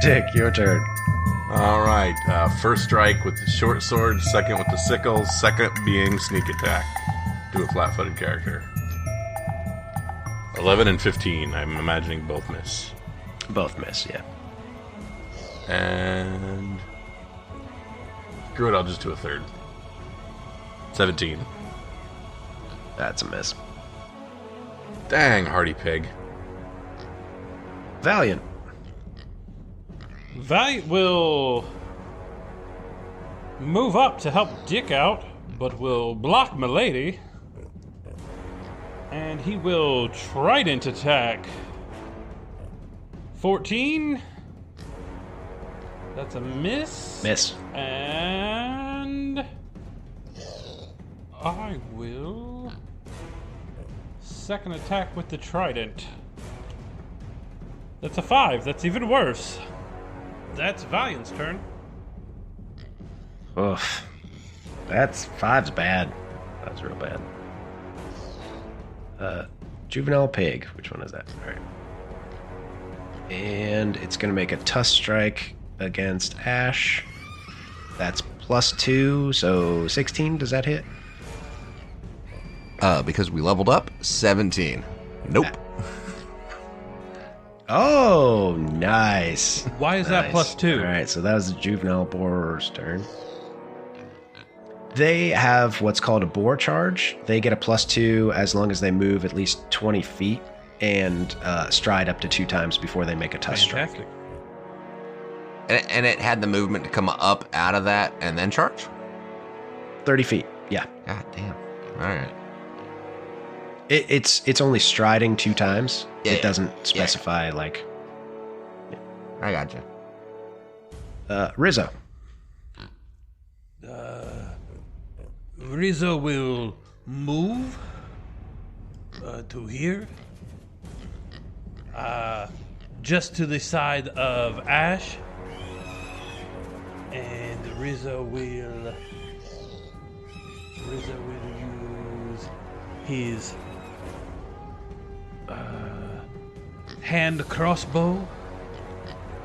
Dick, your turn. All right. First strike with the short sword, second with the sickle, second being sneak attack to a flat-footed character. 11 and 15. I'm imagining both miss. Both miss, yeah. And screw it, I'll just do a third. 17. That's a miss. Dang, hardy pig. Valiant. Valiant will move up to help Dick out, but will block Milady. And he will trident attack. 14. That's a miss. Miss. And I will second attack with the trident. That's a 5. That's even worse. That's Valiant's turn. Oof. That's 5's bad. That's real bad. Juvenile pig. Which one is that? All right. And it's going to make a tusk strike against Ash. That's +2, so 16. Does that hit? Because we leveled up, 17. Nope. Oh, nice. Why is that +2? All right, so that was the juvenile boar's turn. They have what's called a boar charge. They get a +2 as long as they move at least 20 feet and stride up to 2 times before they make a tusk strike. Fantastic. And it had the movement to come up out of that and then charge? 30 feet, yeah. God damn. All right. It's only striding 2 times. Yeah, it doesn't specify, like... I gotcha. Rizzo. Rizzo will move to here. Just to the side of Ash. And Rizzo will use his hand crossbow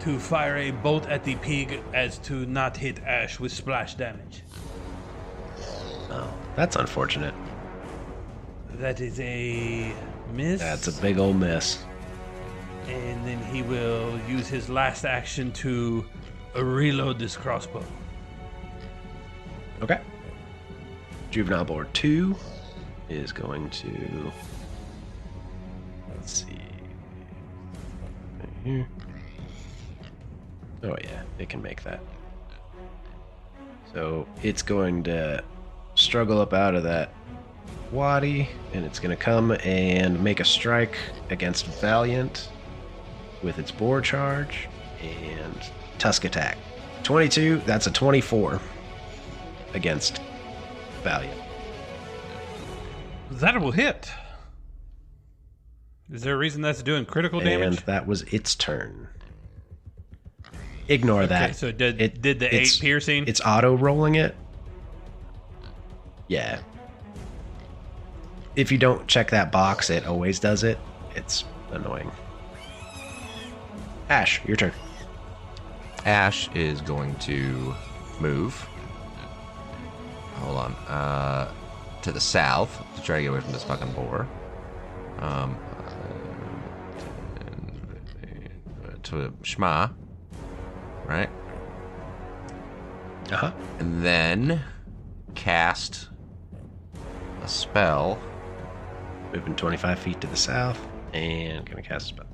to fire a bolt at the pig as to not hit Ash with splash damage. Oh, that's unfortunate. That is a miss. That's a big old miss. And then he will use his last action to reload this crossbow. Okay. Juvenile board 2 is going to... Let's see. Right here. Oh yeah, it can make that. So it's going to struggle up out of that waddy, and it's going to come and make a strike against Valiant with its boar charge and tusk attack. 22, that's a 24 against Valiant. That will hit. Is there a reason that's doing critical damage? And that was its turn. Ignore that. Okay, so it did the 8 piercing? It's auto-rolling it. Yeah. If you don't check that box, it always does it. It's annoying. Ash, your turn. Ash is going to move. Hold on. To the south to try to get away from this fucking boar. To Shma. Right? Uh-huh. And then cast a spell. Moving 25 feet to the south and gonna cast a spell.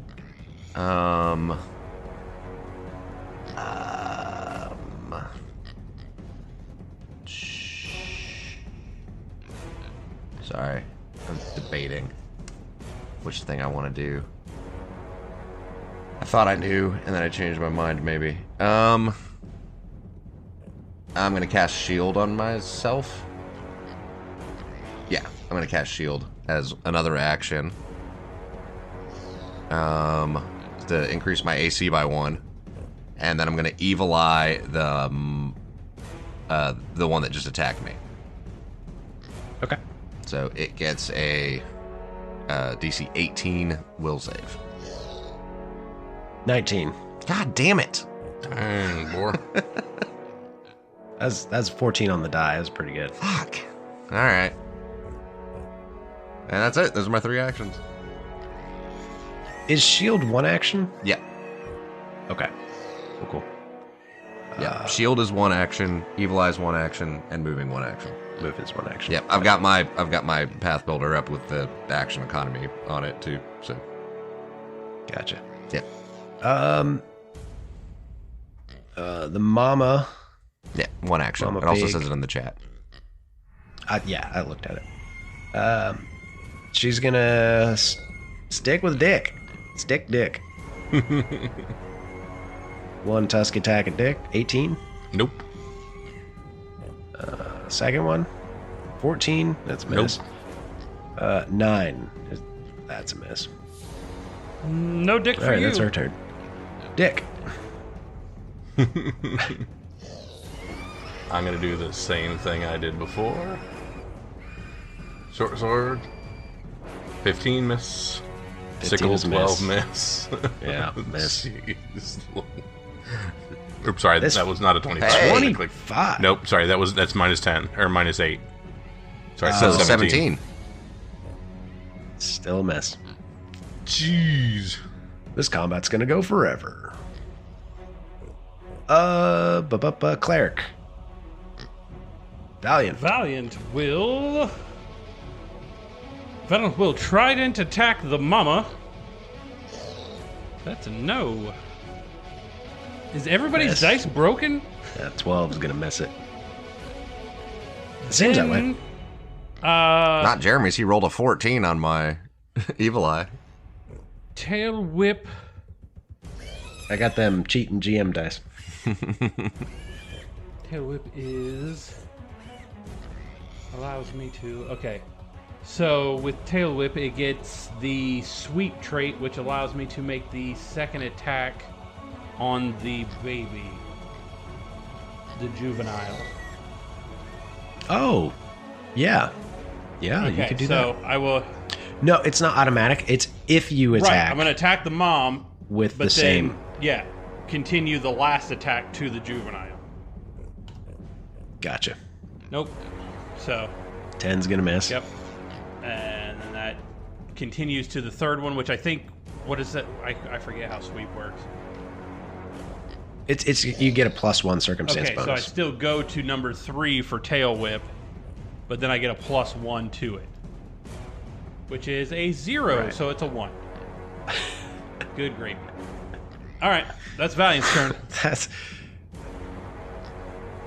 Sorry, I'm debating which thing I want to do. I thought I knew, and then I changed my mind, maybe. I'm gonna cast Shield on myself. Yeah, I'm gonna cast Shield as another action. To increase my AC by 1. And then I'm gonna Evil Eye the one that just attacked me. Okay. So it gets a DC 18 will save. 19. God damn it. Dang, Boar. That's 14 on the die. That's pretty good. Fuck. All right. And that's it. Those are my 3 actions. Is shield 1 action? Yeah. Okay. Cool. Yeah. Shield is 1 action. Evil Eye is 1 action, and moving 1 action. Move is 1 action. Yep. I've got my path builder up with the action economy on it too. So. Gotcha. Yep. The mama. Yeah. 1 action. Mama It also pig. says it in the chat. Yeah, I looked at it. She's gonna stick with Dick. Stick Dick. 1 tusk attack at Dick. 18. Nope. Second one. 14. That's a miss. 9. That's a miss. No dick All for right, you. that's her turn. Dick. I'm going to do the same thing I did before. Short sword. 15 miss. 15 Sickle is 12 miss. Yeah, miss. Jeez. Oops, sorry, This- that was not a 25. Hey. 25. Nope, sorry, that's minus 10 or minus 8. Sorry, So so 17. Still a miss. Jeez. This combat's gonna go forever. Cleric. Valiant. Valiant will trident attack the mama. That's a no. Is everybody's Miss. dice broken? Yeah, 12 is gonna miss it. It seems that way. Not Jeremy's. He rolled a 14 on my Evil Eye. Tail whip. I got them cheating GM dice. Tail whip allows me to. Okay. So with tail whip, it gets the sweep trait, which allows me to make the second attack on the baby, the juvenile. Oh, yeah. Yeah, you Okay, could do so that. I will. No, it's not automatic. It's if you Right, attack I'm going to attack the mom with but the then, same. Yeah, continue the last attack to the juvenile. Gotcha. Nope. So, 10's gonna miss. yep. And then that continues to the third one, which I think. What is that? I forget how sweep works. It's you get a +1 circumstance Okay, so I bonus. still go to number 3 for tail whip, but then I get a +1 to it, which is a 0, Right. so it's a 1. Good gravy. All right, that's Valiant's turn. That's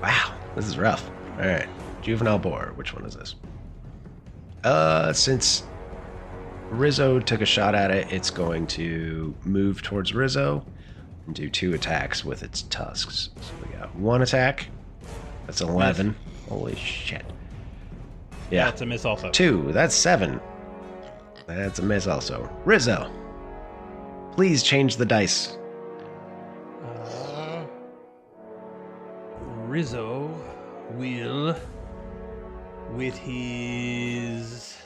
wow. This is rough. All right, juvenile boar. Which one is this? Since Rizzo took a shot at it, it's going to move towards Rizzo and do 2 attacks with its tusks. So we got 1 attack. That's 11. Holy shit. Yeah. That's a miss also. 2. That's 7. That's a miss also. Rizzo. Please change the dice. Rizzo will, with his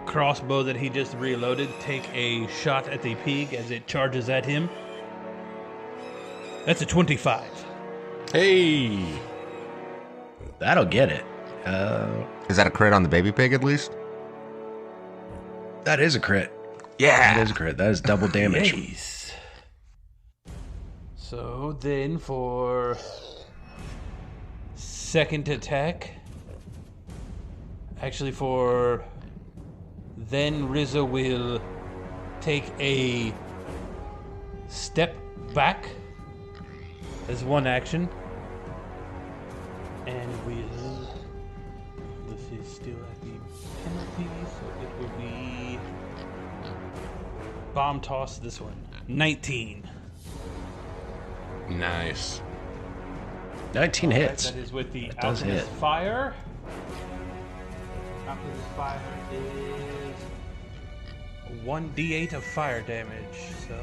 crossbow that he just reloaded, take a shot at the pig as it charges at him. That's a 25. Hey. That'll get it. Is that a crit on the baby pig at least? That is a crit. Yeah. That is a crit. That is double damage. Yes. So then for second attack, actually for then Rizzo will take a step back as one action and will, this is still at the penalty, so it will be bomb toss this one. 19. Nice. 19 hits. That is with the does Alchemist hit. Fire. Alchemist Fire is 1d8 of fire damage. So.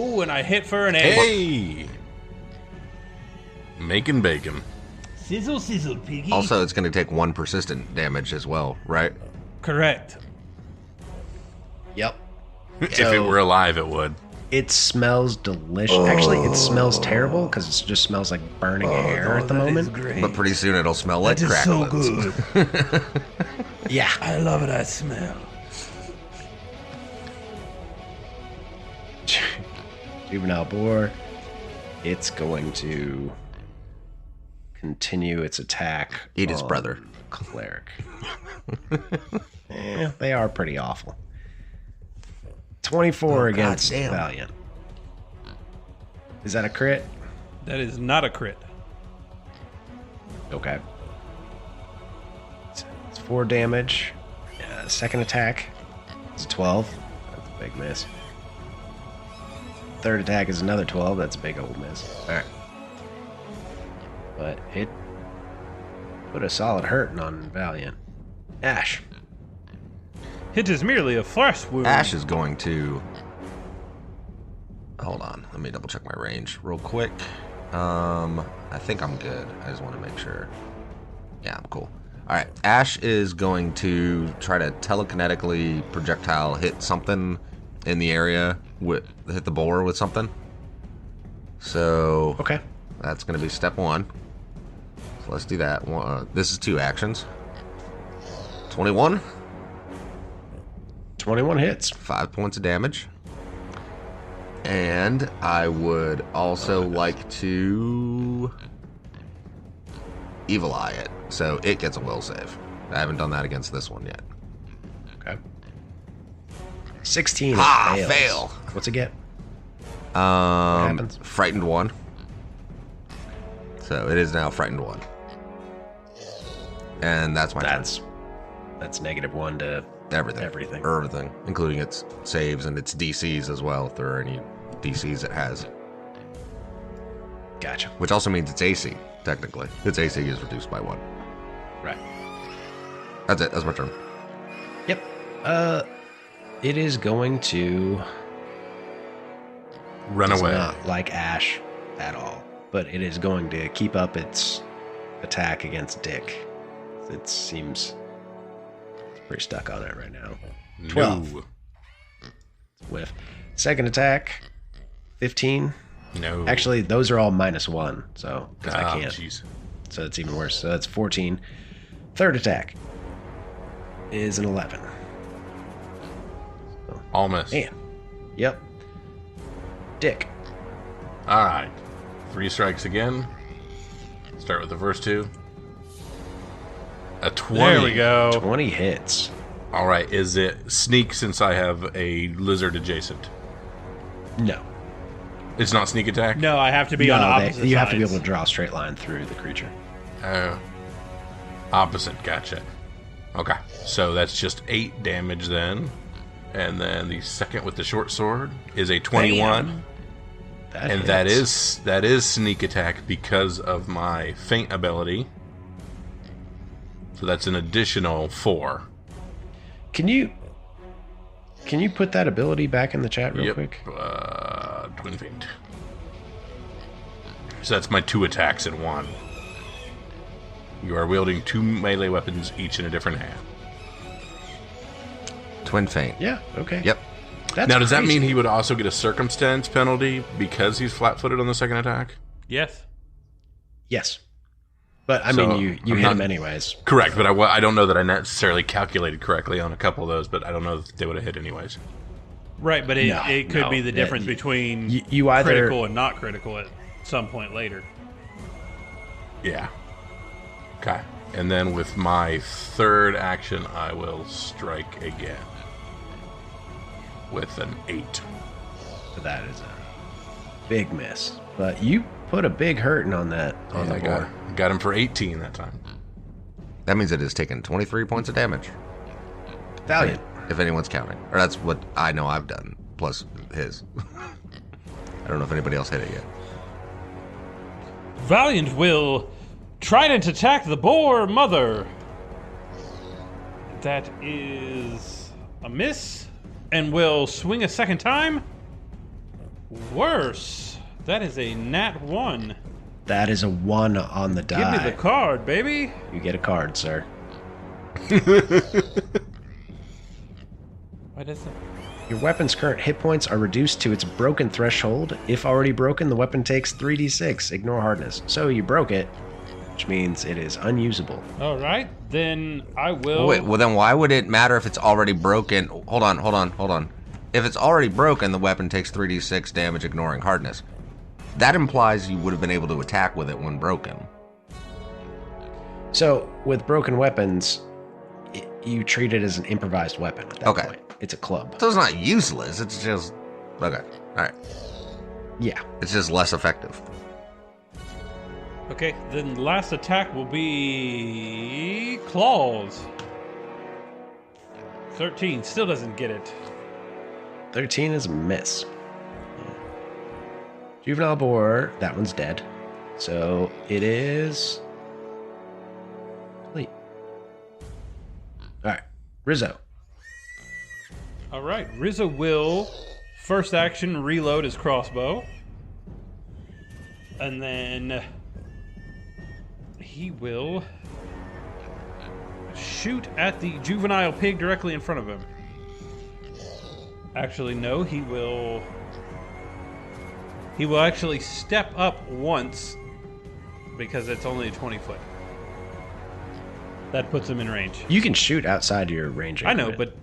Ooh, and I hit for an 8. Hey. Making bacon. Sizzle, sizzle, piggy. Also, it's going to take 1 persistent damage as well, right? Correct. Yep. If it were alive, it would. It smells delicious. Actually, it smells terrible because it just smells like burning hair at the moment. But pretty soon it'll smell like That is so cracklins. good. Yeah. I love it. I smell. Juvenile Boar. It's going to continue its attack. Eat his on brother. Cleric. They are pretty awful. 24 against goddamn. Valiant. Is that a crit? That is not a crit. Okay. It's 4 damage. Second attack is a 12. That's a big miss. Third attack is another 12. That's a big old miss. Alright. But it put a solid hurting on Valiant. Ash. It is merely a flesh wound. Ash is going to... Hold on. Let me double check my range real quick. I think I'm good. I just want to make sure. Yeah, I'm cool. Alright, Ash is going to try to telekinetically projectile hit something in the area, hit the boar with something. So, Okay. that's going to be step 1. So let's do that. This is 2 actions. 21. 21 hits. 5 points of damage. And I would also like to evil eye it. So it gets a will save. I haven't done that against this one yet. Okay. 16. Fails. Fail. What's it get? happens? Frightened 1. So it is now frightened 1. And that's my turn. That's -1 to Everything. Everything. Including its saves and its DCs as well, if there are any DCs it has. Gotcha. Which also means its AC, technically. Its AC is reduced by 1. Right. That's it. That's my turn. Yep. It is going to Run does away. not like Ash at all, but it is going to keep up its attack against Dick. It seems pretty stuck on it right now. 12. No. Whiff. Second attack, 15. No. Actually, those are all -1, so because I can't. Jeez. So it's even worse. So that's 14. Third attack is an 11. All miss. Man. Yep. Dick. All right. 3 strikes again. Start with the first 2. A 20. There we go. 20 hits. All right. Is it sneak since I have a lizard adjacent? No. It's not sneak attack? No, I have to be on opposite you have to be sides. able to draw a straight line through the creature. Oh. Opposite. Gotcha. Okay. So that's just 8 damage then. And then the second with the short sword is a 21. And that hits. is sneak attack because of my feint ability. So that's an additional 4. Can you put that ability back in the chat real quick? Twin feint. So that's my 2 attacks in 1. You are wielding 2 melee weapons, each in a different hand. Twin feint. Yeah. Okay. Yep. That's Now, does that crazy. mean he would also get a circumstance penalty because he's flat-footed on the second attack? Yes. Yes. But I So, mean, you I'm hit not- him anyways. Correct, but I don't know that I necessarily calculated correctly on a couple of those, but I don't know if they would have hit anyways. Right, but it could No. be the difference between You either critical and not critical at some point later. Yeah. Okay. And then with my third action, I will strike again. With an 8. that is a big miss. But you put a big hurting on that on the I board. got him for 18 that time. That means it has taken 23 points of damage. Valiant. If anyone's counting. Or that's what I know I've done. Plus his. I don't know if anybody else hit it yet. Valiant will trident attack the boar mother. That is a miss, and will swing a second time. Worse. That is a nat 1. That is a 1 on the Give die. me the card, baby. You get a card, sir. What is it? Your weapon's current hit points are reduced to its broken threshold. If already broken, the weapon takes 3d6. Ignore hardness. So you broke it, which means it is unusable. All right, then I will. Wait, well then why would it matter if it's already broken? Hold on. If it's already broken, the weapon takes 3d6 damage ignoring hardness. That implies you would have been able to attack with it when broken. So with broken weapons, you treat it as an improvised weapon at that point. It's a club. So it's not useless, it's just... Okay, alright. Yeah. It's just less effective. Okay, then last attack will be claws. 13 still doesn't get it. 13 is a miss. Juvenile Boar, that one's dead. So it is... Complete. Alright, Rizzo. Alright, Rizzo will first action reload his crossbow. And then he will shoot at the juvenile pig directly in front of him. Actually, no, he will actually step up once because it's only a 20-foot. That puts him in range. You can shoot outside your range. I know, but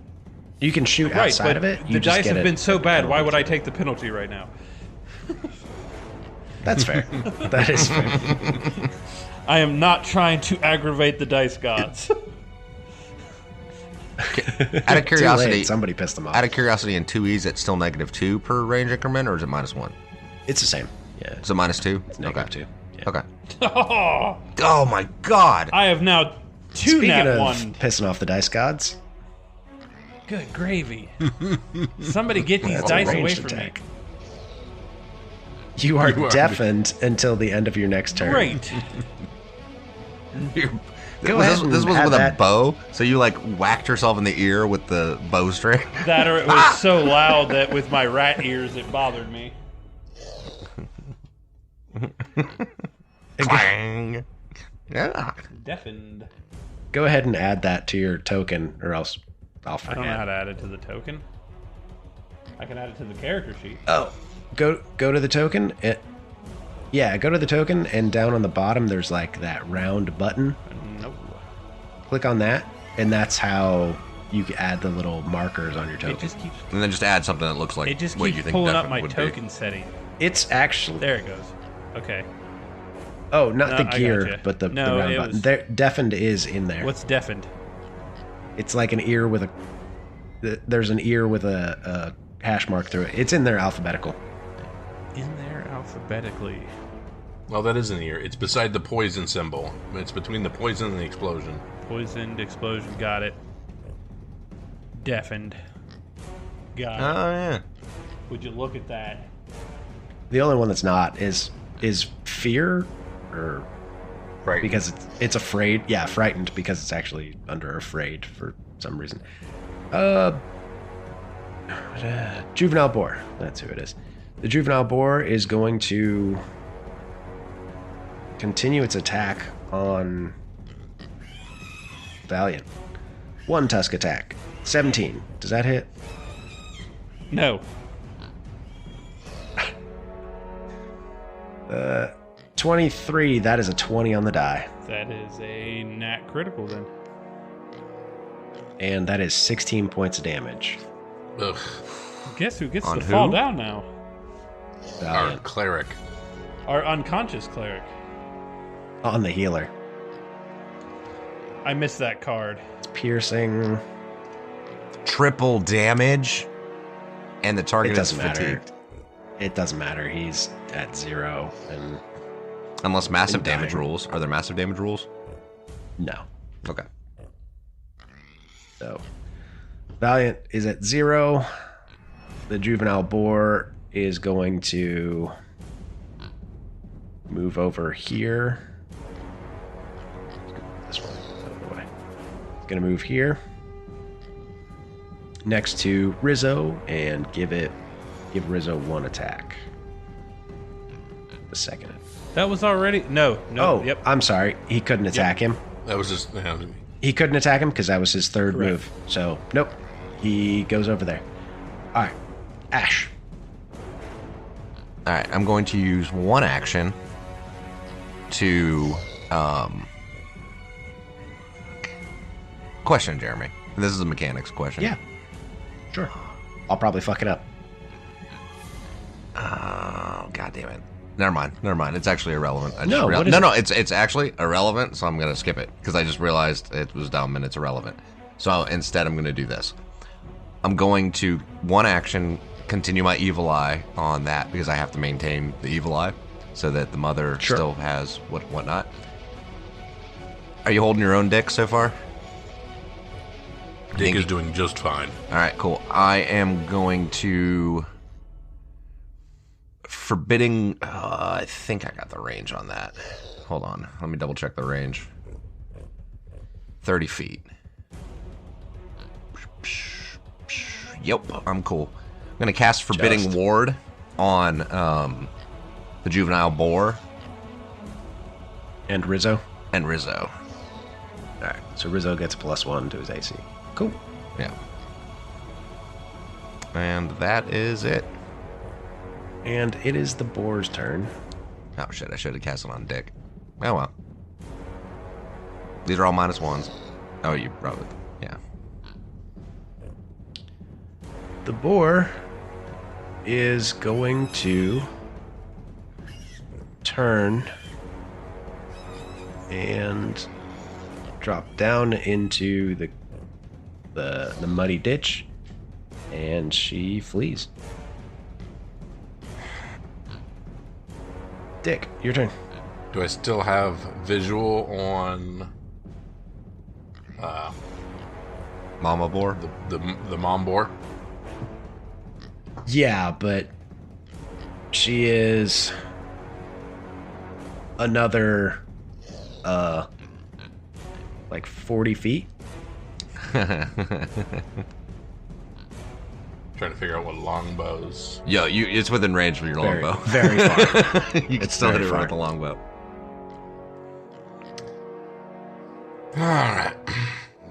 you can shoot outside of it. The dice have been so bad. Why would I take the penalty right now? That's fair. That is fair. I am not trying to aggravate the dice gods. Out of curiosity, Too late. Somebody pissed them off. Out of curiosity, in 2Es, it's still -2 per range increment, or is it -1? It's the same. Yeah. So -2? It's -2. Yeah. Okay. Oh, Oh my god! I have now two Speaking nat of one. pissing off the dice gods, Good gravy. Somebody get these that's a dice away ranged from attack. me. You are You are deafened until the end of your next turn. Great. Go ahead This and was add with that. a bow, so you like whacked yourself in the ear with the bowstring. That or it was so loud that with my rat ears it bothered me. Clang. Yeah. Deafened. Go ahead and add that to your token, or else I'll I forget. don't know how to add it to the token. I can add it to the character sheet. Oh, go to the token. Yeah, go to the token, and down on the bottom there's like that round button. Nope. Click on that, and that's how you can add the little markers on your token. It just keeps. And then just add something that looks like It just what you keeps think pulling up deafened my would token setting. It's actually There it goes. Okay. oh, not No, the I gear, gotcha. but the No, round it button. was- There, deafened is in there. What's deafened? It's like an ear with a. There's an ear with a hash mark through it. It's in there alphabetical. In there alphabetically. Well, that is an ear. It's beside the poison symbol. It's between the poison and the explosion. Poisoned, explosion, got it. Deafened. Got it. Oh yeah. Would you look at that? The only one that's not is fear, or Right. because it's afraid. Yeah, frightened because it's actually under afraid for some reason. Juvenile Boar. That's who it is. The Juvenile Boar is going to continue its attack on Valiant. One tusk attack. 17. Does that hit? No. 23. That is a 20 on the die. That is a nat critical then. And that is 16 points of damage. Ugh. Guess who gets On to who? fall down now? Our Valiant. cleric. Our unconscious cleric. On the healer. I missed that card. It's piercing. Triple damage, and the target It is doesn't matter. fatigued. It doesn't matter. He's at 0. And Unless massive And dying. damage rules. Are there massive damage rules? no. Okay. So Valiant is at 0. The Juvenile Boar is going to move over here. This one. Out of the way. It's going to move here. Next to Rizzo and give Rizzo one attack. The second. That was already no. Oh, Yep. I'm sorry. He couldn't attack him. That was just. He couldn't attack him because that was his third Correct. move. So, nope. He goes over there. All right, Ash. All right, I'm going to use one action to question Jeremy. This is a mechanics question. Yeah, sure. I'll probably fuck it up. Oh, God damn it. Never mind. It's actually irrelevant. No, what is it? No, it's actually irrelevant, so I'm going to skip it because I just realized it was dumb and it's irrelevant. So instead, I'm going to do this. I'm going to, one action, continue my evil eye on that because I have to maintain the evil eye so that the mother still has whatnot. Are you holding your own dick so far? Dick is doing just fine. All right, cool. I am going to... Forbidding... I think I got the range on that. Hold on. Let me double check the range. 30 feet. Yep, I'm cool. I'm going to cast Forbidding Ward on the juvenile boar. And Rizzo. And Rizzo. All right, so Rizzo gets +1 to his AC. Cool. Yeah. And that is it. And it is the boar's turn. Oh, shit, I should have cast it on Dick. Oh, well. These are all -1s. Oh, you wrote it. Yeah. The boar is going to turn and drop down into the muddy ditch, and she flees. Dick, your turn. Do I still have visual on Mama boar? the mom boar? Yeah, but she is another like 40 feet. Trying to figure out what longbows. Yo, it's within range for your longbow. Very far. You can still hit it with the longbow. Alright.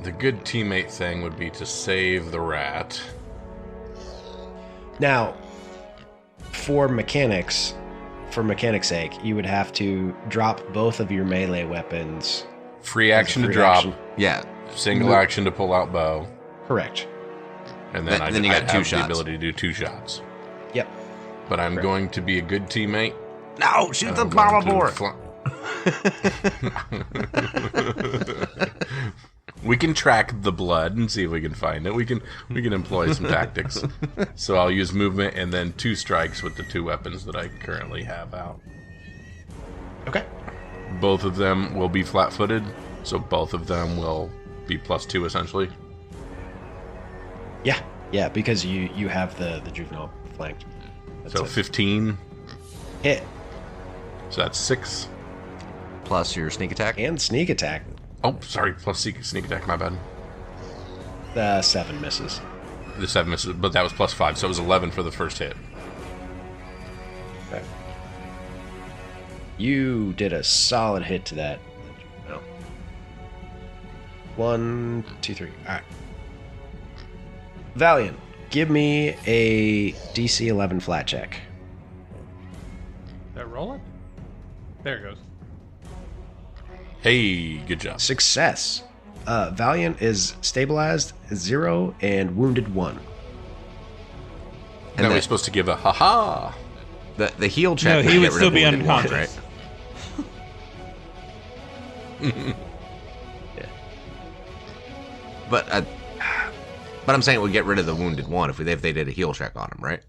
The good teammate thing would be to save the rat. Now, for mechanics' sake, you would have to drop both of your melee weapons. Free action to free drop. action. Yeah. Single action to pull out bow. Correct. And then Then you got two have shots. the ability to do 2 shots. Yep. But I'm going to be a good teammate. No, shoot the I'm mama going to boar. We can track the blood and see if we can find it. We can employ some tactics. So I'll use movement and then 2 strikes with the 2 weapons that I currently have out. Okay. Both of them will be flat-footed, so both of them will be +2 essentially. Yeah, because you have the juvenile flanked. That's So it. 15. Hit So that's 6. Plus your sneak attack. and sneak attack. Oh, sorry, plus sneak attack, my bad. 7 misses. The 7 misses, but that was +5, so it was 11 for the first hit. Okay. You did a solid hit to that. No. 1, 2, 3. All right. Valiant, give me a DC 11 flat check. Did I roll it? There it goes. Hey, good job. Success. Valiant is stabilized 0 and wounded 1. And now we're the- supposed to give a ha-ha. The heal check. No, he get would rid of still be wounded one, unconscious. right? But I'm saying it would get rid of the wounded one if they did a heal check on him, right?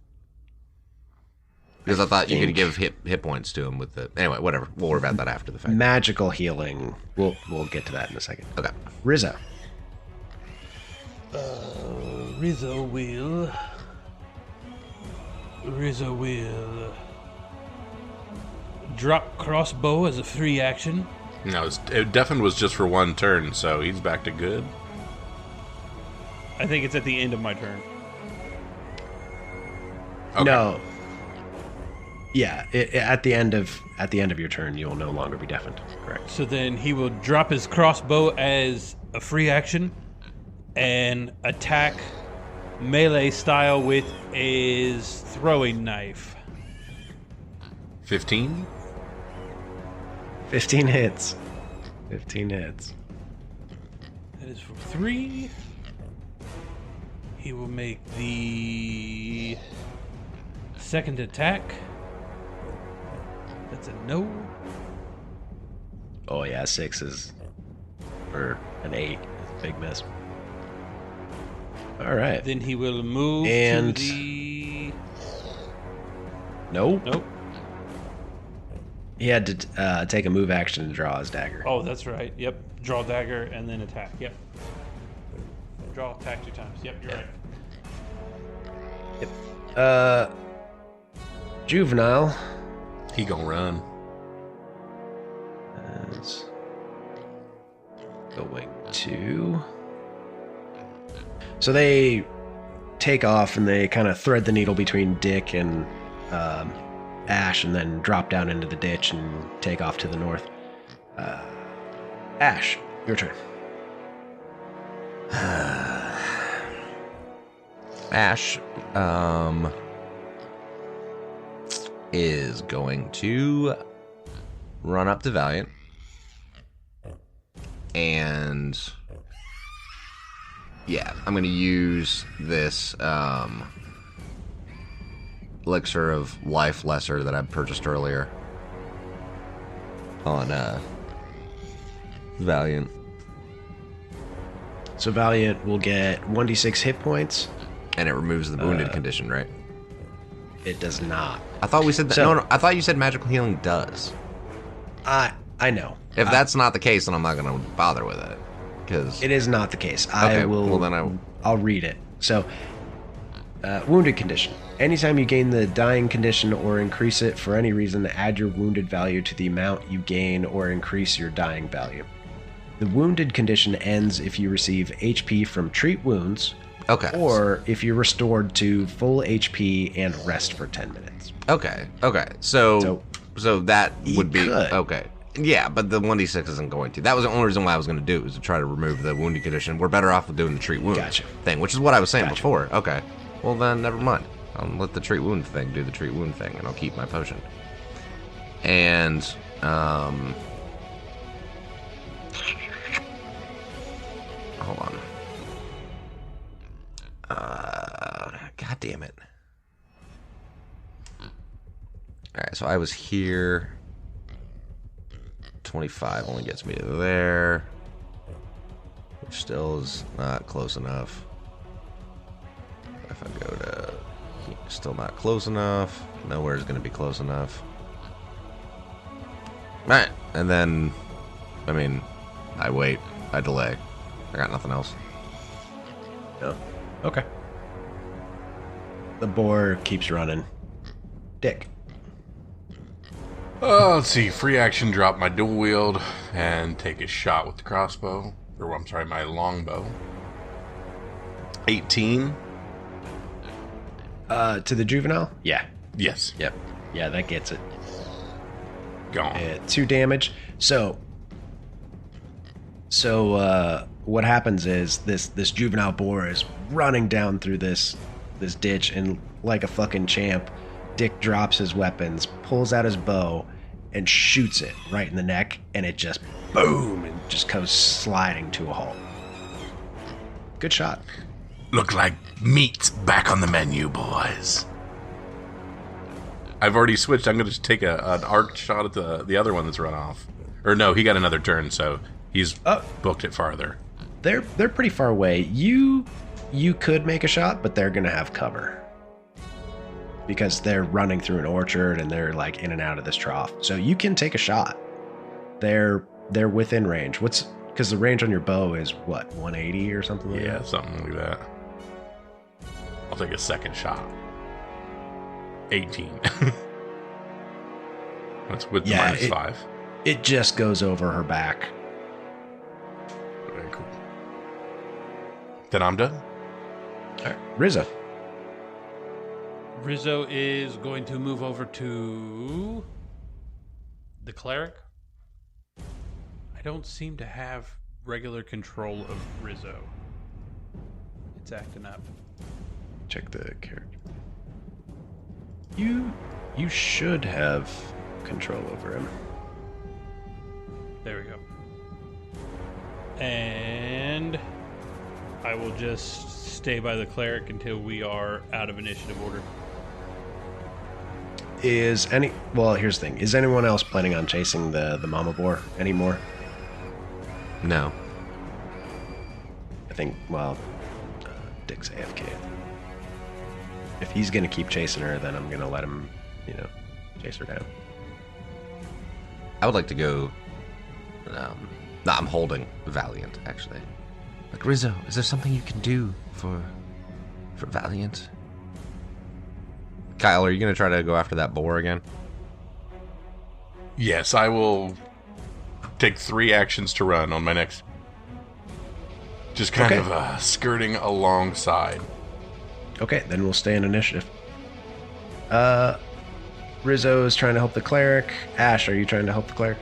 Because I thought you could give hit points to him with the... Anyway, whatever. We'll worry about that after the fact. Magical healing. We'll get to that in a second. Okay. Rizzo. Rizzo will drop crossbow as a free action. No, it definitely was just for 1 turn, so he's back to good. I think it's at the end of my turn. Okay. No. Yeah, at the end of your turn, you will no longer be deafened. Correct. So then he will drop his crossbow as a free action and attack melee style with his throwing knife. 15. 15 hits. 15 hits. That is for 3. He will make the second attack. That's a no. Oh yeah, 6 is, or an 8 is a big miss. All right. Then he will move And- to the... Nope. Nope. He had to take a move action to draw his dagger. Oh, that's right. Yep. Draw dagger and then attack. Yep. Draw, attack 2 times. Yep, you're right. Juvenile He gonna run. is going to. So they take off and they kind of thread the needle between Dick and Ash, and then drop down into the ditch and take off to the north. Ash, your turn. Ash is going to run up to Valiant and yeah, I'm going to use this elixir of life lesser that I purchased earlier on Valiant. So Valiant will get 1d6 hit points. And it removes the wounded condition, right? It does not. I thought we said that. So- no, I thought you said magical healing does. I know. If that's not the case, then I'm not going to bother with it. Because It is not the case. Okay, I will. well, then I'll read it. So, wounded condition. Anytime you gain the dying condition or increase it for any reason, add your wounded value to the amount you gain or increase your dying value. The wounded condition ends if you receive HP from treat wounds, Okay. or if you're restored to full HP and rest for 10 minutes. Okay. So that He would be could. okay. Yeah, but the 1d6 isn't going to. That was the only reason why I was going to do it, was to try to remove the wounded condition. We're better off with doing the treat wound Gotcha. thing, which is what I was saying Gotcha. before. Okay. Well then, never mind. I'll let the treat wound thing do the treat wound thing, and I'll keep my potion. And hold on. God damn it. Alright, so I was here. 25 only gets me to there, which still is not close enough. If I go to... Still not close enough. Nowhere is going to be close enough. Alright, and then... I mean, I wait. I delay. I got nothing else. Oh, okay. The boar keeps running. Dick. Let's see. Free action, drop my dual wield and take a shot with the crossbow. Or, I'm sorry, my longbow. 18. To the juvenile? Yeah. Yes. Yep. Yeah, that gets it. Gone. 2 damage. So what happens is this juvenile boar is running down through this ditch, and like a fucking champ, Dick drops his weapons, pulls out his bow, and shoots it right in the neck, and it just boom, and just goes sliding to a halt. Good shot. Look like meat's back on the menu, boys. I've already switched. I'm going to just take an arc shot at the other one that's run off. Or no, he got another turn, so he's booked it farther. They're pretty far away. You could make a shot, but they're gonna have cover because they're running through an orchard and they're like in and out of this trough. So you can take a shot. They're within range. Because the range on your bow is what, 180 or something like Yeah, that? something like that. I'll take a second shot. 18. That's with the Yeah, -5. It just goes over her back. Very cool. Then I'm done. All right, Rizzo. Rizzo is going to move over to the cleric. I don't seem to have regular control of Rizzo. It's acting up. check the character. You should have control over him. There we go. And I will just stay by the cleric until we are out of initiative order. Here's the thing. Is anyone else planning on chasing the mama boar anymore? No. I think, Dick's AFK. If he's going to keep chasing her, then I'm going to let him, chase her down. I would like to go... I'm holding Valiant, actually. Like, Rizzo, is there something you can do for Valiant? Kyle, are you going to try to go after that boar again? Yes, I will take 3 actions to run on my next... Just kind of skirting alongside. Okay, then we'll stay in initiative. Rizzo is trying to help the cleric. Ash, are you trying to help the cleric?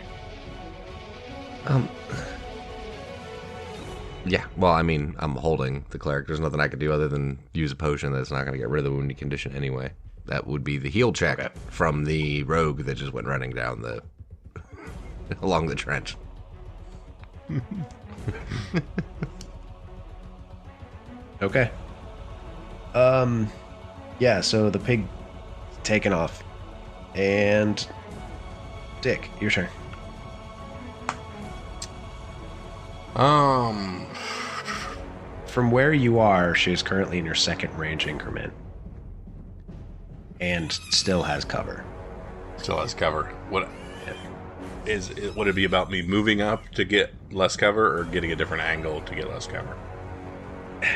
Yeah, well, I mean, I'm holding the cleric. There's nothing I can do other than use a potion that's not going to get rid of the wounded condition anyway. That would be the heal check from the rogue that just went running down along the trench. Okay. Yeah, so the pig taken off. And Dick, your turn. From where you are, she is currently in your second range increment. And still has cover. Still has cover. Would it be about me moving up to get less cover or getting a different angle to get less cover?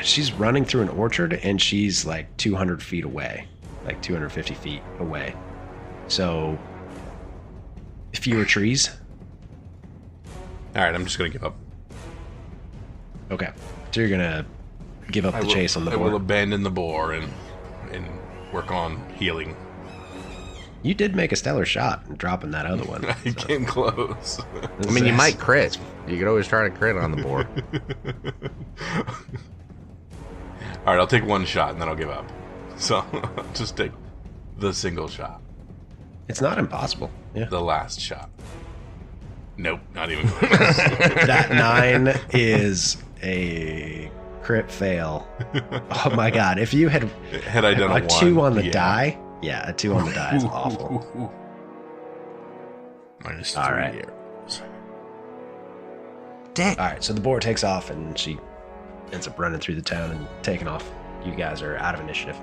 She's running through an orchard and she's like 200 feet away. Like 250 feet away. So, fewer trees. Alright, I'm just going to give up. Okay. So you're going to give up the chase on the boar? I will abandon the boar and work on healing. You did make a stellar shot dropping that other one. I came close. I mean, you might crit. You could always try to crit on the boar. Alright, I'll take 1 shot and then I'll give up. So, I'll just take the single shot. It's not impossible. Yeah. The last shot. Nope, not even close. That 9 is a crit fail. Oh my god. If you had I done a 2 1, on the die, a 2 on the die is awful. -3 All right. arrows. Dick. Alright, so the boar takes off and she ends up running through the town and taking off. You guys are out of initiative.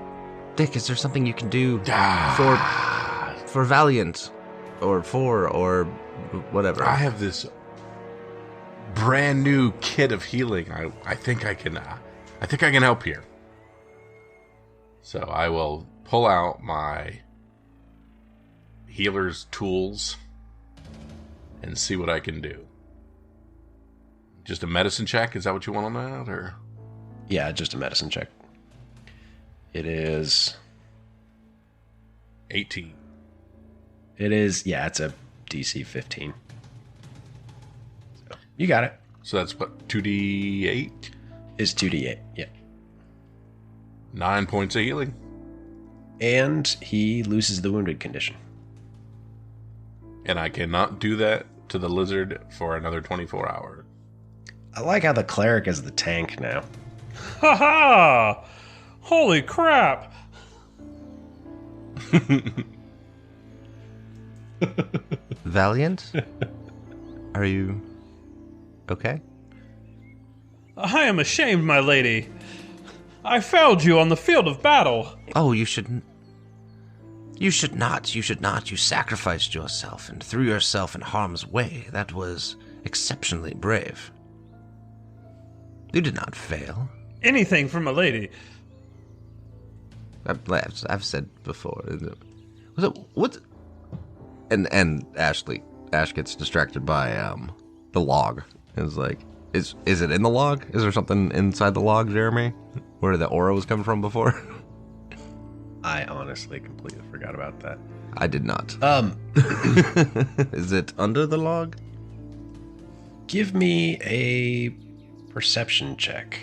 Dick, is there something you can do for Valiant? Or whatever? I have this brand new kit of healing. I think I can help here. So I will pull out my healer's tools and see what I can do. Just a medicine check? Is that what you want on that? Or Yeah, just a medicine check. It is 18. It is, it's a DC 15. So, you got it. So that's what, 2d8? It's 2d8, yeah. 9 points of healing. And he loses the wounded condition. And I cannot do that to the lizard for another 24 hours. I like how the cleric is the tank now. Ha ha! Holy crap! Valiant? Are you okay? I am ashamed, my lady. I failed you on the field of battle. Oh, you shouldn't. You should not. You should not. You sacrificed yourself and threw yourself in harm's way. That was exceptionally brave. You did not fail. Anything from a lady. I've said before. What? And Ash gets distracted by the log. It's like, is it in the log? Is there something inside the log, Jeremy? Where the aura was coming from before? I honestly completely forgot about that. I did not. Is it under the log? Give me a perception check.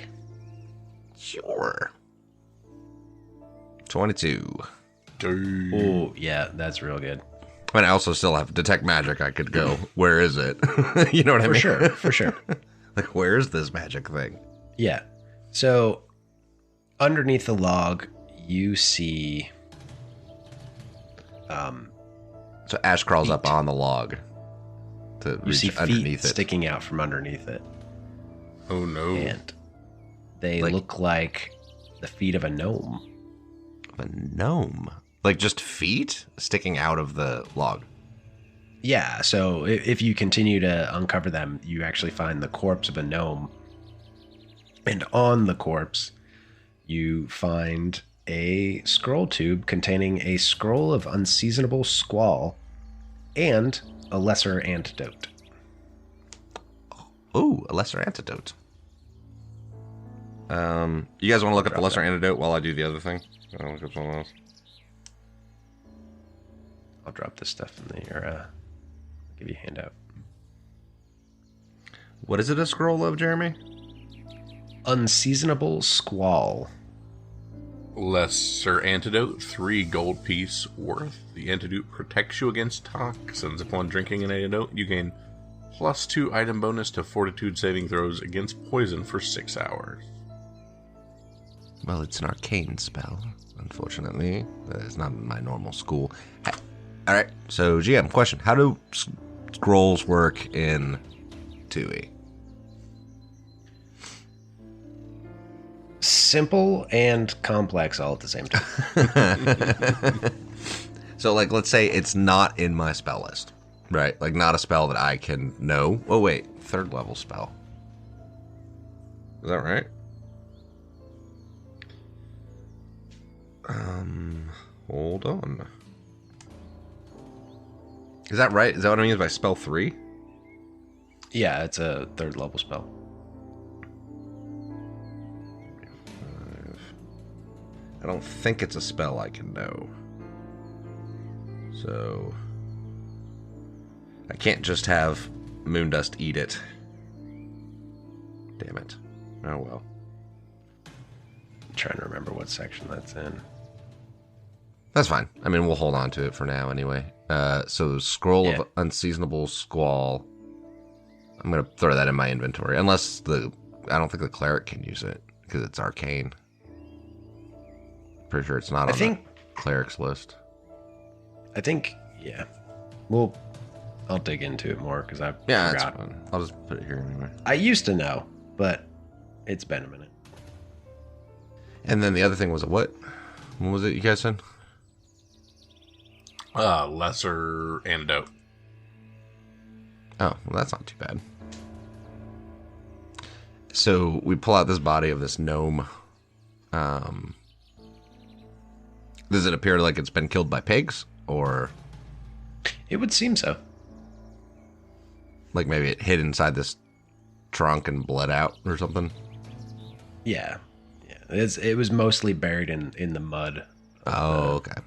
Sure. 22. Oh, yeah, that's real good. And I also still have detect magic. I could go, where is it? You know what I mean? For sure. Like, where is this magic thing? Yeah. So, underneath the log, you see... So Ash crawls feet. up on the log to You reach see feet underneath it. sticking out from underneath it. Oh no. And they Like- look like the feet of a gnome. A gnome? Like just feet sticking out of the log? Yeah, so if you continue to uncover them, you actually find the corpse of a gnome. And on the corpse, you find a scroll tube containing a scroll of unseasonable squall and a lesser antidote. Ooh, a lesser antidote. You guys want to look up the lesser antidote while I do the other thing? I'll look up something else. I'll drop this stuff in there. Give you a handout. What is it a scroll of, Jeremy? Unseasonable squall. Lesser antidote, 3 gold piece worth. The antidote protects you against toxins. Upon drinking an antidote, you gain +2 item bonus to fortitude saving throws against poison for 6 hours. Well, it's an arcane spell, unfortunately. It's not my normal school. All right, so GM, question. How do scrolls work in 2e? Simple and complex all at the same time. So, like, let's say it's not in my spell list, right? Like, not a spell that I can know. Oh, wait, 3rd level spell. Is that right? Hold on. Is that right? Is that what I mean by spell 3? Yeah, it's a 3rd level spell. I don't think it's a spell I can know. So I can't just have Moondust eat it. Damn it. Oh well. I'm trying to remember what section that's in. That's fine. I mean, we'll hold on to it for now anyway. So Scroll Yeah. of Unseasonable Squall. I'm going to throw that in my inventory. Unless I don't think the cleric can use it because it's arcane. Pretty sure it's not on the cleric's list. I think, yeah. I'll dig into it more because I Yeah, that's forgot. fine. I'll just put it here anyway. I used to know, but it's been a minute. And then the other thing was a what? What was it you guys said? Lesser antidote. Oh, well, that's not too bad. So we pull out this body of this gnome. Does it appear like it's been killed by pigs? Or It would seem so. like maybe it hid inside this trunk and bled out or something? Yeah. It was mostly buried in the mud. Oh, okay.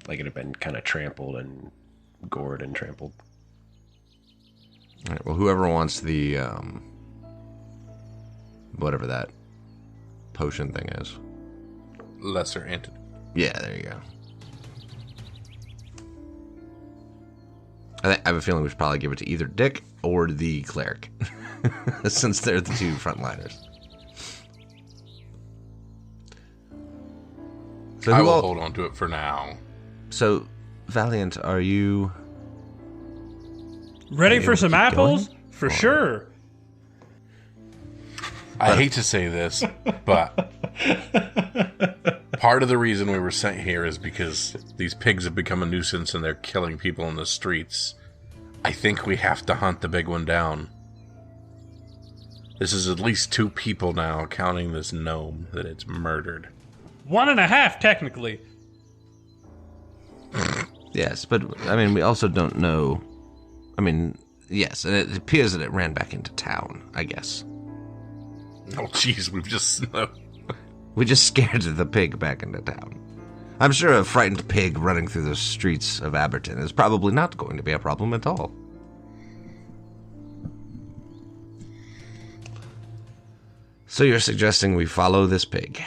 Like it had been kind of trampled and gored and trampled. All right, well, whoever wants the, whatever that potion thing is. Lesser antidote. Yeah, there you go. I have a feeling we should probably give it to either Dick or the cleric, since they're the two frontliners. So I who will all, hold on to it for now. So, Valiant, are you Ready for able to some keep apples? going? For sure. I hate to say this, but part of the reason we were sent here is because these pigs have become a nuisance and they're killing people in the streets. I think we have to hunt the big one down. This is at least 2 people now, counting this gnome, that it's murdered. 1.5, technically. Yes, but I mean, we also don't know. I mean, yes, and it appears that it ran back into town, I guess. Oh, jeez, we've just... We just scared the pig back into town. I'm sure a frightened pig running through the streets of Aberton is probably not going to be a problem at all. So you're suggesting we follow this pig?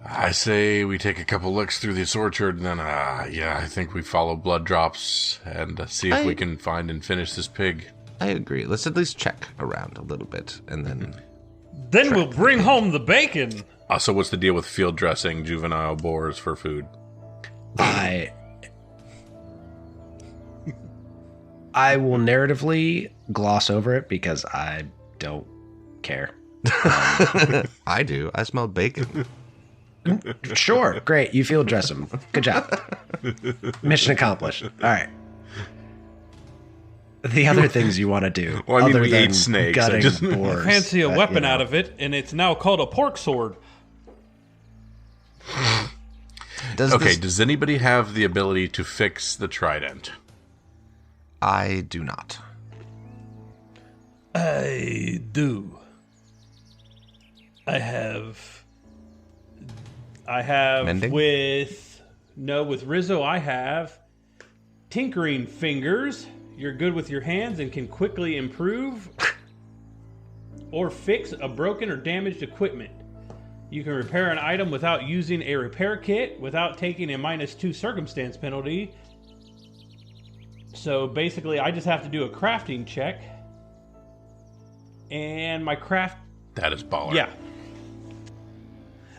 I say we take a couple looks through this orchard, and then, I think we follow blood drops and see if we can find and finish this pig. I agree. Let's at least check around a little bit, and then... Then we'll bring home the bacon. So what's the deal with field dressing juvenile boars for food? I will narratively gloss over it because I don't care. I do. I smell bacon. Sure, great. You field dress them. Good job. Mission accomplished. All right. The other things you want to do, Well, I mean, other we than ate snakes. gutting I just- boars, Fancy a weapon you know. out of it, and it's now called a pork sword. Does anybody have the ability to fix the trident? I do not. I do. I have Mending? with Rizzo I have tinkering fingers. You're good with your hands and can quickly improve or fix a broken or damaged equipment. You can repair an item without using a repair kit, without taking a -2 circumstance penalty. So basically, I just have to do a crafting check. And my craft... That is baller. Yeah.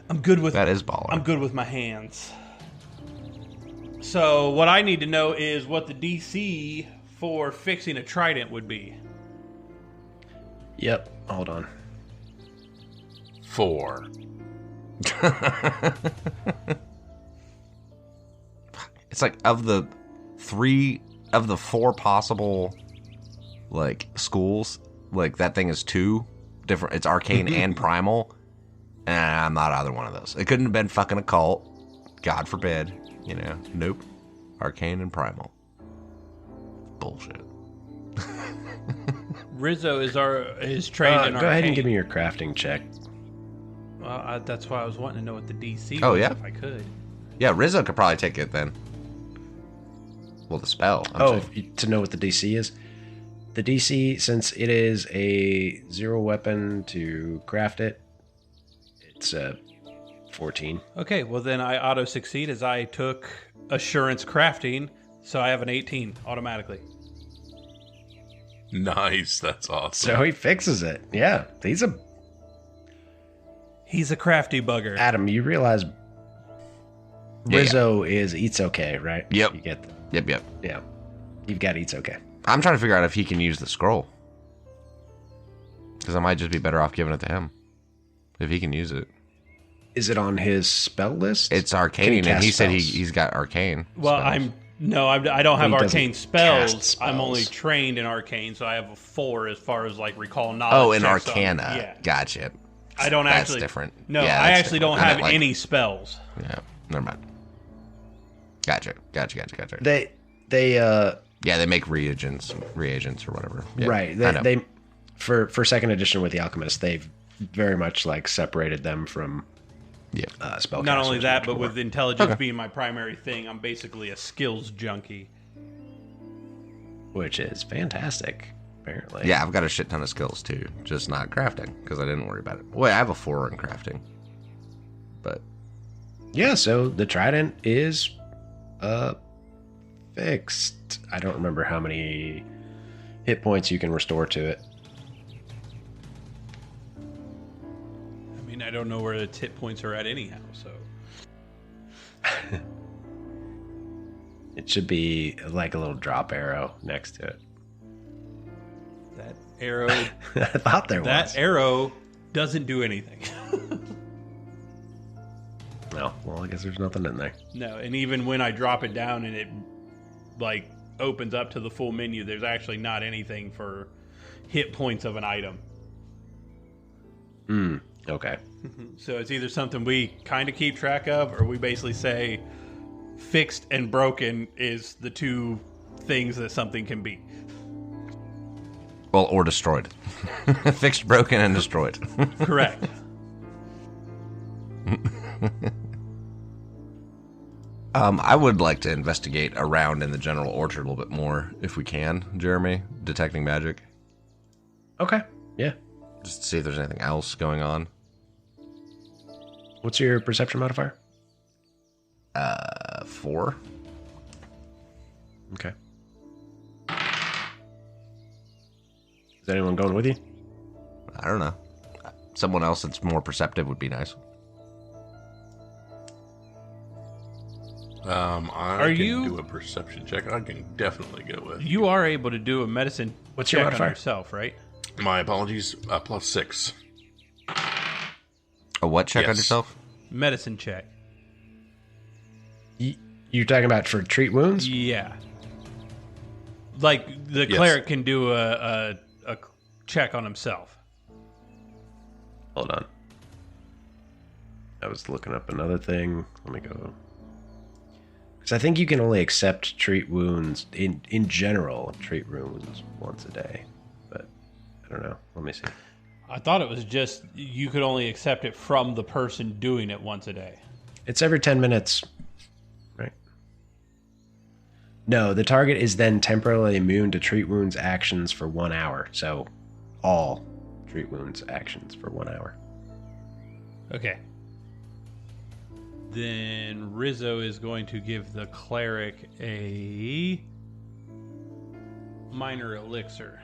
I'm good with... That is baller. I'm good with my hands. So what I need to know is what the DC for fixing a trident would be. Yep. Hold on. 4. It's like of the 4 possible like schools, like that thing is 2 different. It's arcane and primal, and I'm not either one of those. It couldn't have been fucking occult. God forbid. You know. Nope. Arcane and primal. Bullshit. Rizzo is trained in Go ahead and arcane. give me your crafting check. Well, that's why I was wanting to know what the DC Oh, was yeah? if I could. Yeah, Rizzo could probably take it then. Well, the spell. To know what the DC is? The DC, since it is a 0 weapon to craft it, it's 14. Okay, well then I auto-succeed as I took assurance crafting, so I have an 18 automatically. Nice. That's awesome. So he fixes it. Yeah. He's a crafty bugger. Adam, you realize Yeah, Rizzo eats okay, right? Yep. You get Yep. yeah. You've got eats okay. I'm trying to figure out if he can use the scroll. Because I might just be better off giving it to him. If he can use it. Is it on his spell list? It's Can arcane, he and cast he said spells? he's got arcane. Well, spells. I don't have He doesn't arcane cast spells. I'm spells. only trained in arcane, so I have a 4 as far as like recall knowledge. Oh, in checks on- Arcana. Yeah, Gotcha. I don't That's actually. different. No, Yeah, I that's actually don't different. I have meant, like- any spells. Yeah, never mind. Gotcha. They Yeah, they make reagents or whatever. Yeah, right. I know. They for second edition with the alchemist, they've very much like separated them from Yeah. spellcasters. Not only that, much but more. with intelligence Okay. being my primary thing, I'm basically a skills junkie. which is fantastic. Apparently, Yeah, I've got a shit ton of skills too, just not crafting because I didn't worry about it. Wait, I have a 4 in crafting, but Yeah, so the trident is fixed. I don't remember how many hit points you can restore to it. I mean, I don't know where the hit points are at anyhow, so. It should be like a little drop arrow next to it. That arrow I thought there that was. arrow doesn't do anything. No, well, I guess there's nothing in there. No, and even when I drop it down and it like opens up to the full menu, there's actually not anything for hit points of an item. Okay. So it's either something we kind of keep track of, or we basically say fixed and broken is the 2 things that something can be. well, or destroyed, fixed, broken, and destroyed. Correct. I would like to investigate around in the general orchard a little bit more, if we can, Jeremy, detecting magic. Okay. Yeah. Just to see if there's anything else going on. What's your perception modifier? 4. Okay. Is anyone going with you? I don't know. Someone else that's more perceptive would be nice. I can do a perception check. I can definitely go with. You are able to do a medicine What's your check on modifier? yourself, right? My apologies. +6. A what check on Yes. yourself? Medicine check. You're talking about for treat wounds? Yeah. Like the Yes. cleric can do a check on himself. Hold on. I was looking up another thing. Let me go. Because I think you can only accept treat wounds, in general, treat wounds once a day. But I don't know. Let me see. I thought it was just you could only accept it from the person doing it once a day. It's every 10 minutes, right? No, the target is then temporarily immune to treat wounds actions for 1 hour. So all treat wounds actions for 1 hour. Okay. Then Rizzo is going to give the cleric a minor elixir.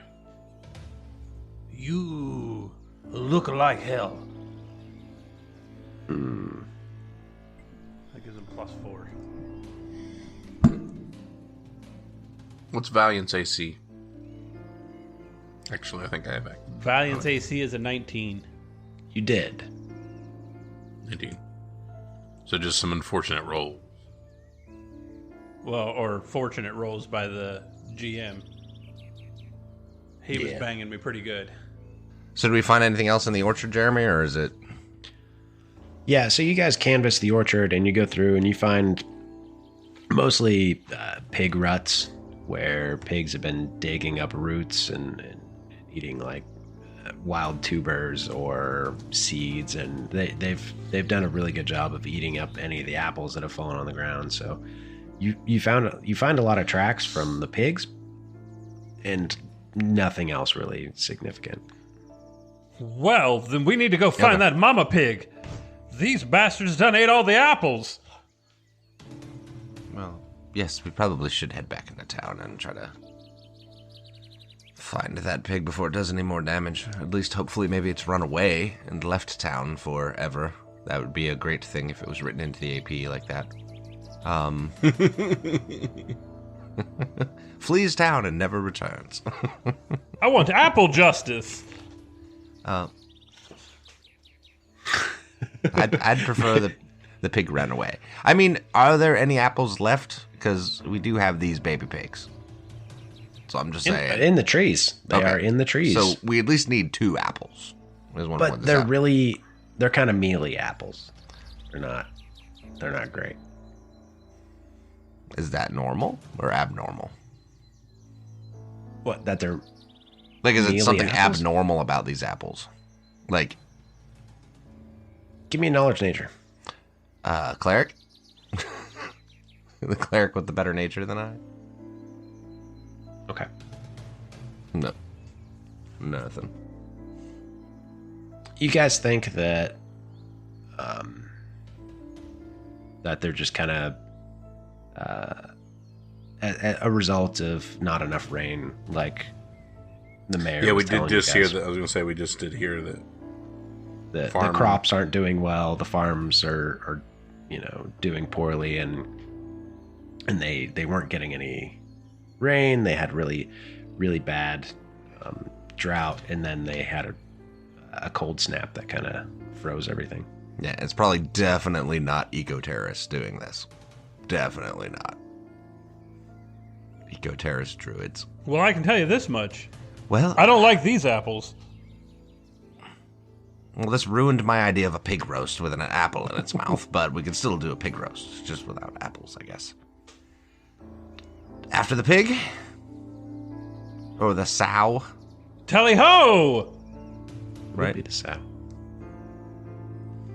You look like hell. That gives him +4. What's Valiant's AC? Actually, I think I have back. Valiant's AC is a 19. You did. 19. So just some unfortunate roll. Well, or fortunate rolls by the GM. He was Yeah. banging me pretty good. So did we find anything else in the orchard, Jeremy, or is it... Yeah, so you guys canvass the orchard and you go through and you find mostly pig ruts where pigs have been digging up roots and eating like wild tubers or seeds, and they've done a really good job of eating up any of the apples that have fallen on the ground. So you find a lot of tracks from the pigs and nothing else really significant. Well, then we need to go find that mama pig. These bastards done ate all the apples. Well, yes, we probably should head back into town and try to find that pig before it does any more damage. At least, hopefully, maybe it's run away and left town forever. That would be a great thing if it was written into the AP like that. Flees town and never returns. I want apple justice. I'd prefer the pig ran away. I mean, are there any apples left? Because we do have these baby pigs. So I'm just saying. In the trees. They Okay. are in the trees. So we at least need 2 apples. Is one but they're kind of mealy apples. They're not great. Is that normal or abnormal? What, that they're Like, is it mealy something apples? abnormal about these apples? Like, Give me a knowledge nature. cleric? The cleric with the better nature than I? Okay. No. Nothing. You guys think that that they're just kind of a result of not enough rain, like the mayor. Yeah, we was did telling you just hear guys. that. I was going to say we just did hear that. The farm- crops aren't doing well. The farms are doing poorly, and they weren't getting any rain. They had really bad drought, and then they had a cold snap that kind of froze everything. Yeah, it's probably definitely not eco-terrorists doing this. Definitely not. Eco-terrorist druids. Well, I can tell you this much. Well, I don't like these apples. this ruined my idea of a pig roast with an apple in its mouth, but we can still do a pig roast, just without apples, I guess. After the pig? Or the sow? Tally ho! Would Right. be the sow.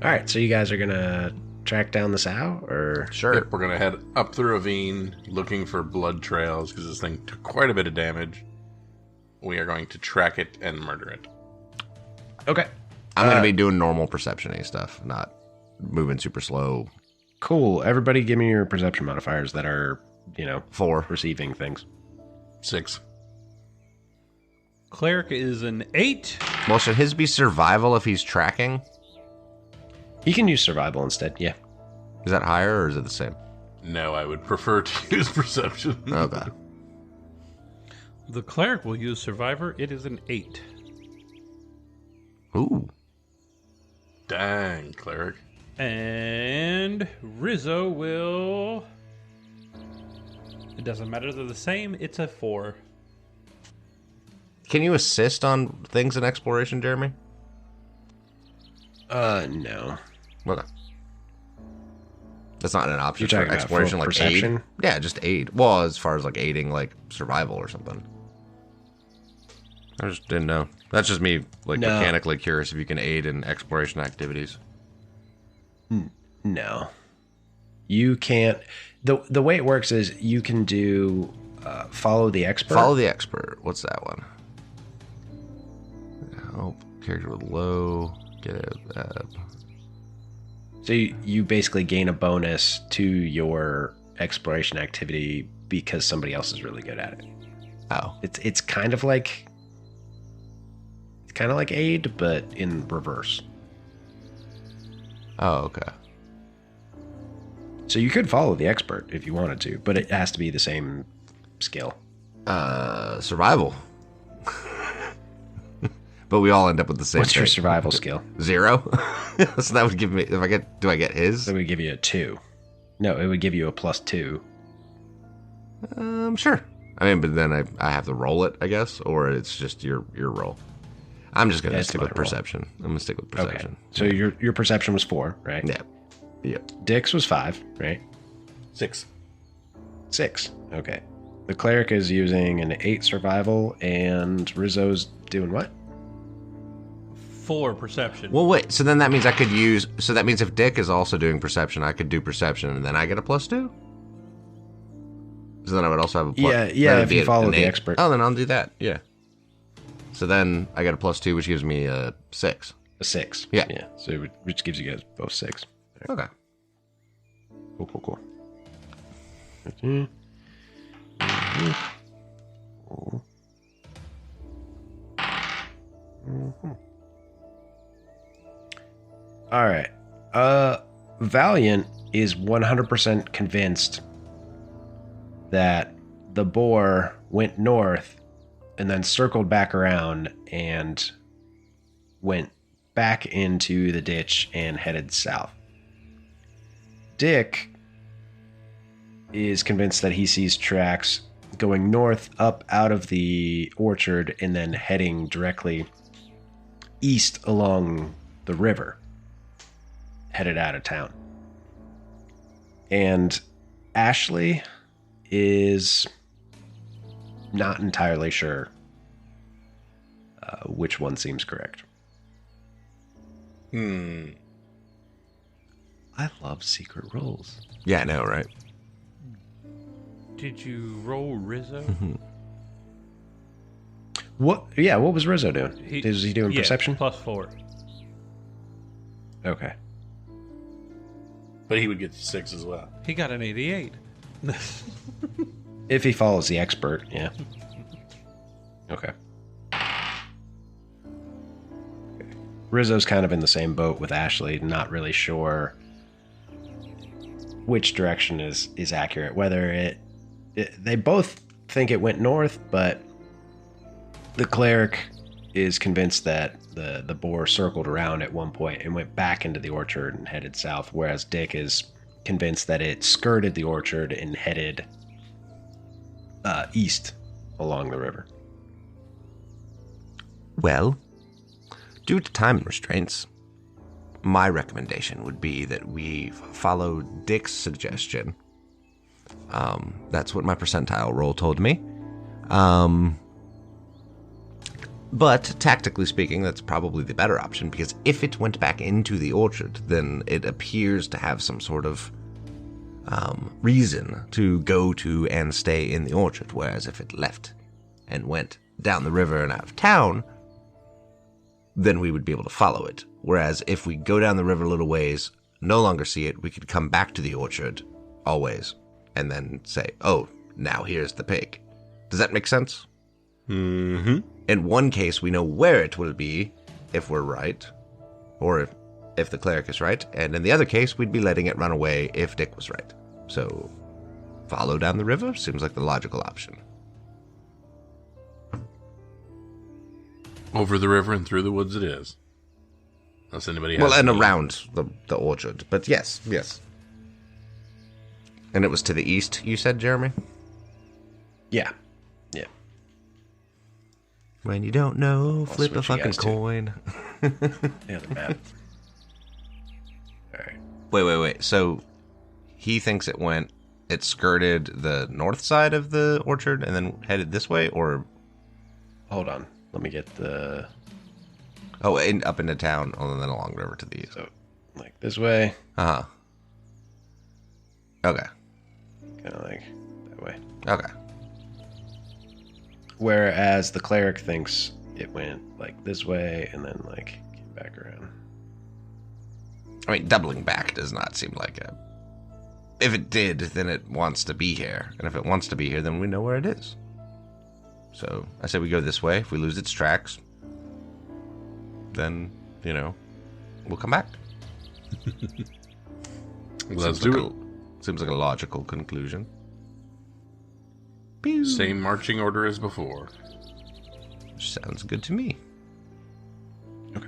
All right, so you guys are gonna track down the sow, or Sure. Yep, we're going to head up the ravine looking for blood trails because this thing took quite a bit of damage. We are going to track it and murder it. okay? I'm going to be doing normal perception-y stuff, not moving super slow. Cool. Everybody give me your perception modifiers that are, 4. receiving things. 6. Cleric is an 8. Well, should his be survival if he's tracking? He can use survival instead, yeah. Is that higher or is it the same? No, I would prefer to use perception. Okay. The cleric will use survivor. It is an 8. Ooh. Dang, cleric. And Rizzo will... It doesn't matter, they're the same. It's a 4. Can you assist on things in exploration, Jeremy? No. Okay. That's not an option You're for talking about exploration, for like perception? aid? Yeah, just aid. Well, as far as like aiding, like survival or something. I just didn't know. That's just me, like, No. mechanically curious if you can aid in exploration activities. No. You can't. The way it works is you can do follow the expert. Follow the expert. What's that one? Help character with low. Get it. So you basically gain a bonus to your exploration activity because somebody else is really good at it. Oh. It's kind of like aid, but in reverse. Oh, okay. So you could follow the expert if you wanted to, but it has to be the same skill. Survival. But we all end up with the same What's your thing. survival skill? 0? So that would give me, do I get his? That would give you a 2. No, it would give you a +2. Sure. I mean, but then I have to roll it, I guess, or it's just your roll. I'm just gonna It's stick my with roll. perception. I'm gonna stick with Okay. perception. So your perception was 4, right? Yeah. Yep. Dick's was 5, right? 6. 6. Okay. The cleric is using an 8 survival, and Rizzo's doing what? 4 perception. Well, wait. So then that means I could use. So that means if Dick is also doing perception, I could do perception, and then I get a +2. So then I would also have a plus. Yeah, then it'd if be you an follow the 8. expert. Oh, then I'll do that. Yeah. So then I get a +2, which gives me a 6. A 6. Yeah. Yeah. So which gives you guys both 6. Okay. Cool. All right. Valiant is 100% convinced that the boar went north and then circled back around and went back into the ditch and headed south. Dick is convinced that he sees tracks going north up out of the orchard and then heading directly east along the river, headed out of town. And Ashley is not entirely sure which one seems correct. I love secret rolls. Yeah, I know, right? Did you roll Rizzo? What was Rizzo doing? Is he doing perception? +4. Okay. But he would get 6 as well. He got an 88. If he follows the expert, yeah. Okay. Rizzo's kind of in the same boat with Ashley, not really sure which direction is accurate. Whether they both think it went north, but the cleric is convinced that the boar circled around at one point and went back into the orchard and headed south, whereas Dick is convinced that it skirted the orchard and headed east along the river. Well, due to time restraints, my recommendation would be that we follow Dick's suggestion. That's what my percentile roll told me. But tactically speaking, that's probably the better option, because if it went back into the orchard, then it appears to have some sort of reason to go to and stay in the orchard, whereas if it left and went down the river and out of town, then we would be able to follow it. Whereas if we go down the river a little ways, no longer see it, we could come back to the orchard, always, and then say, oh, now here's the pig. Does that make sense? Mm-hmm. In one case, we know where it will be, if we're right, or if the cleric is right, and in the other case, we'd be letting it run away if Dick was right. So, follow down the river seems like the logical option. Over the river and through the woods it is. Unless anybody has... Well, and any- around the orchard, but yes. And it was to the east, you said, Jeremy? Yeah. When you don't know, flip a switch you fucking guys to. coin. The other map. All right. Wait. So he thinks it skirted the north side of the orchard and then headed this way, or? Hold on. Let me get the... Oh, up into town and then along the river to the east. So, like this way. Uh-huh. Okay. Kind of like that way. Okay. Whereas the cleric thinks it went like this way and then like came back around. I mean, doubling back does not seem like a... If it did, then it wants to be here. And if it wants to be here, then we know where it is. So, I say we go this way. If we lose its tracks, then, we'll come back. Let's do it. Seems like a logical conclusion. Same marching order as before. Sounds good to me. Okay.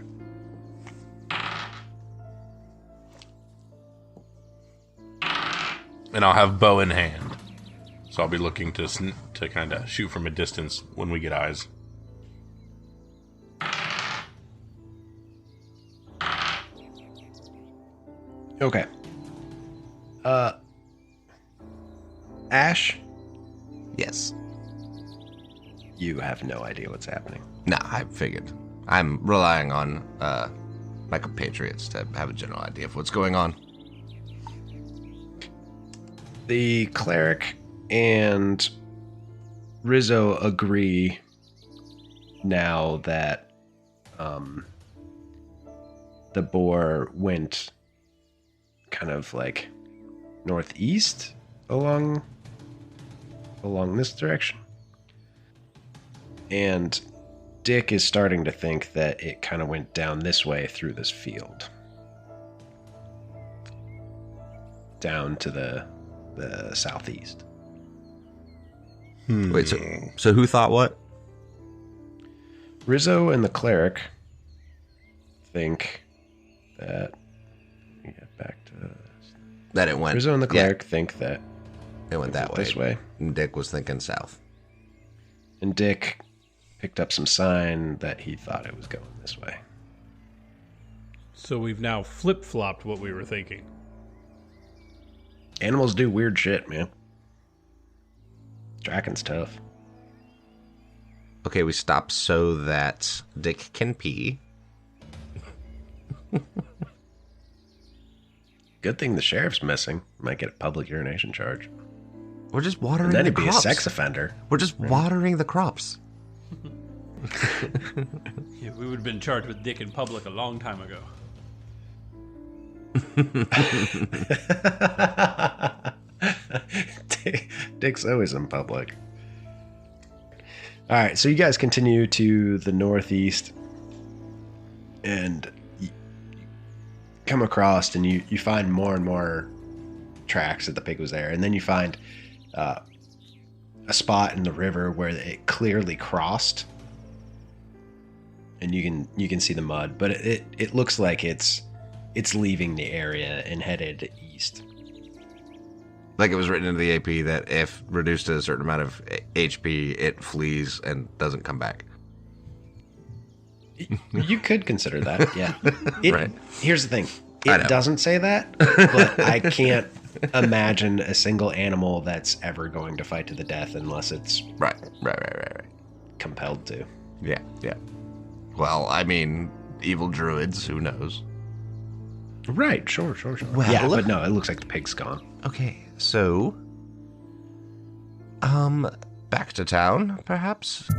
And I'll have bow in hand. So I'll be looking to kind of shoot from a distance when we get eyes. Okay. Ash, Yes. you have no idea what's happening. Nah, I figured. I'm relying on my compatriots to have a general idea of what's going on. The cleric and Rizzo agree now that the boar went kind of like northeast along this direction. And Dick is starting to think that it kind of went down this way through this field. Down to the southeast. Wait, so who thought what? Rizzo and the cleric think that... Let me get back to this. That it went. Rizzo and the cleric think that it went that way. this way. And Dick was thinking south. And Dick picked up some sign that he thought it was going this way. So we've now flip-flopped what we were thinking. Animals do weird shit, man. Draken's tough. Okay, we stop so that Dick can pee. Good thing the sheriff's missing. Might get a public urination charge. We're just watering And then the he'd be crops. a sex offender. We're just watering the crops. Yeah, we would have been charged with dick in public a long time ago. Dick's always in public. All right, so you guys continue to the northeast and you come across and you find more and more tracks that the pig was there. And then you find a spot in the river where it clearly crossed. And you can see the mud, but it looks like it's leaving the area and headed east. Like it was written into the AP that if reduced to a certain amount of HP, it flees and doesn't come back. You could consider that, yeah. Right. Here's the thing. I It know. doesn't say that, but I can't imagine a single animal that's ever going to fight to the death unless it's Right. compelled to. Yeah. Well, I mean, evil druids, who knows? Right, sure. Well- yeah, but no, it looks like the pig's gone. Okay, so back to town, perhaps?